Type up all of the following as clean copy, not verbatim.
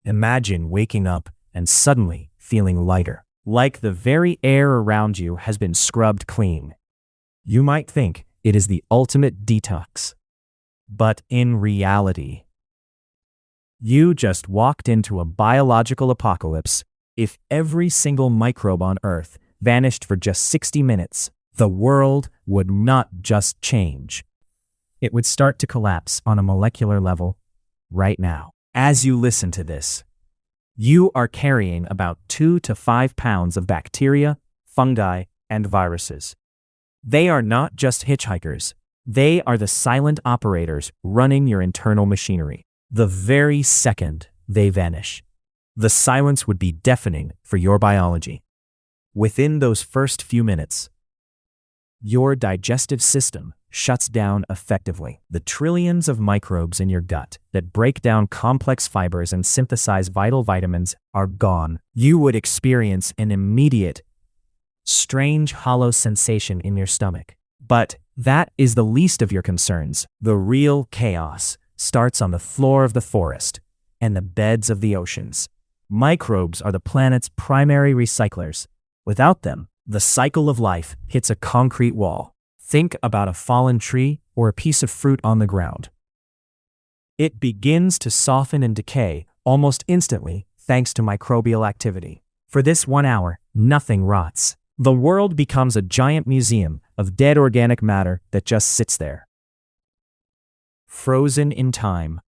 Imagine waking up and suddenly feeling lighter, like the very air around you has been scrubbed clean. You might think it is the ultimate detox. But in reality, you just walked into a biological apocalypse. If every single microbe on Earth vanished for just 60 minutes, the world would not just change. It would start to collapse on a molecular level right now. As you listen to this, you are carrying about 2 to 5 pounds of bacteria, fungi, and viruses. They are not just hitchhikers. They are the silent operators running your internal machinery. The very second they vanish, the silence would be deafening for your biology. Within those first few minutes, your digestive system shuts down effectively. The trillions of microbes in your gut that break down complex fibers and synthesize vital vitamins are gone. You would experience an immediate, strange hollow sensation in your stomach. But that is the least of your concerns. The real chaos starts on the floor of the forest and the beds of the oceans. Microbes are the planet's primary recyclers. Without them, the cycle of life hits a concrete wall. Think about a fallen tree or a piece of fruit on the ground. It begins to soften and decay almost instantly thanks to microbial activity. For this 1 hour, nothing rots. The world becomes a giant museum of dead organic matter that just sits there, frozen in time.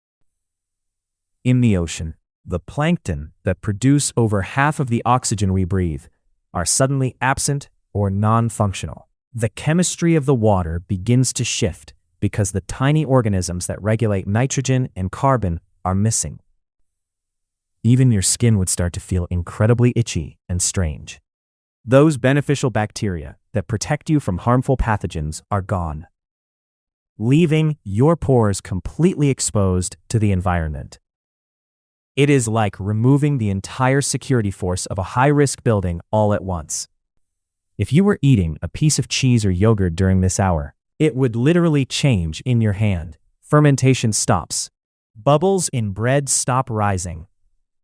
In the ocean, the plankton that produce over half of the oxygen we breathe are suddenly absent or non-functional. The chemistry of the water begins to shift because the tiny organisms that regulate nitrogen and carbon are missing. Even your skin would start to feel incredibly itchy and strange. Those beneficial bacteria that protect you from harmful pathogens are gone, leaving your pores completely exposed to the environment. It is like removing the entire security force of a high-risk building all at once. If you were eating a piece of cheese or yogurt during this hour, it would literally change in your hand. Fermentation stops. Bubbles in bread stop rising.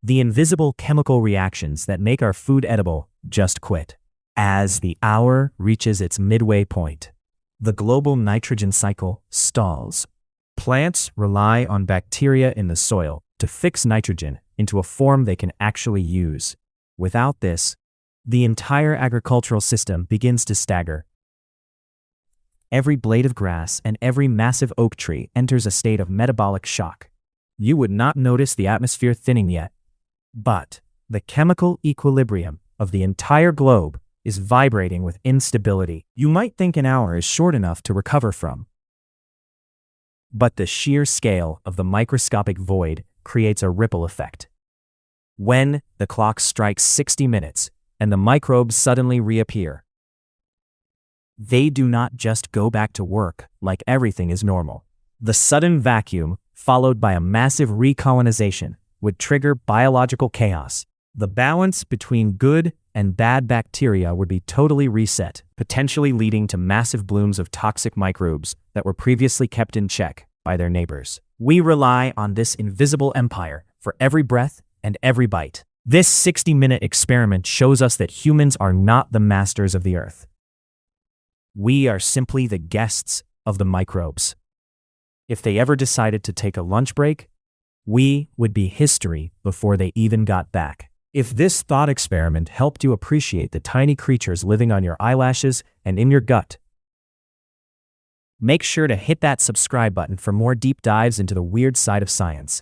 The invisible chemical reactions that make our food edible just quit. As the hour reaches its midway point, the global nitrogen cycle stalls. Plants rely on bacteria in the soil to fix nitrogen into a form they can actually use. Without this, the entire agricultural system begins to stagger. Every blade of grass and every massive oak tree enters a state of metabolic shock. You would not notice the atmosphere thinning yet, but the chemical equilibrium of the entire globe is vibrating with instability. You might think an hour is short enough to recover from, but the sheer scale of the microscopic void creates a ripple effect. When the clock strikes 60 minutes and the microbes suddenly reappear, they do not just go back to work like everything is normal. The sudden vacuum, followed by a massive recolonization, would trigger biological chaos. The balance between good and bad bacteria would be totally reset, potentially leading to massive blooms of toxic microbes that were previously kept in check by their neighbors. We rely on this invisible empire for every breath and every bite. This 60-minute experiment shows us that humans are not the masters of the earth. We are simply the guests of the microbes. If they ever decided to take a lunch break, we would be history before they even got back. If this thought experiment helped you appreciate the tiny creatures living on your eyelashes and in your gut, make sure to hit that subscribe button for more deep dives into the weird side of science.